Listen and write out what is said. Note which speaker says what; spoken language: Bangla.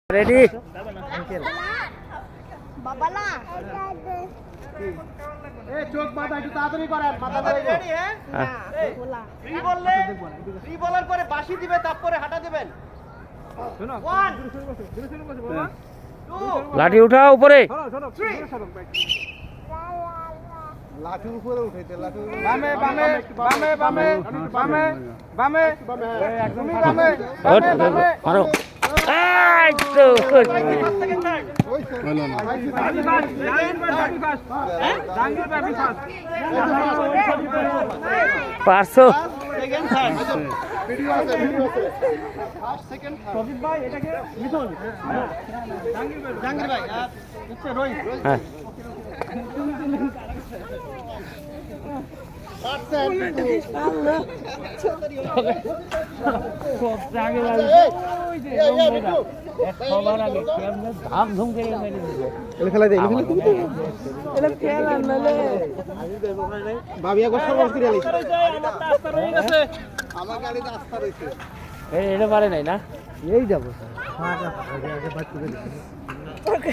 Speaker 1: রেডি
Speaker 2: বাবালা
Speaker 3: এই চোখ মাথা একটু তাড়াতাড়ি করেন মাথা ধরে রেডি হ্যাঁ ফ্রি বললে ফ্রি বলার পরে বাঁশি দিবে তারপরে হাঁটা দিবেন শোনো 1 2
Speaker 1: লাঠি উঠাও উপরে
Speaker 3: লাঠির উপরে উঠাইতে লাঠি বামে বামে বামে বামে বামে বামে একদমই বামে বামে
Speaker 1: মারো এই তো
Speaker 3: হলো না
Speaker 1: পারছো
Speaker 3: ভিডিও আছে ফার্স্ট সেকেন্ড সজিব ভাই এটাকে মিথুন জাহাঙ্গীর ভাই আর হচ্ছে রোহিত
Speaker 1: হ্যাঁ এটা পারে নাই না এই যাবো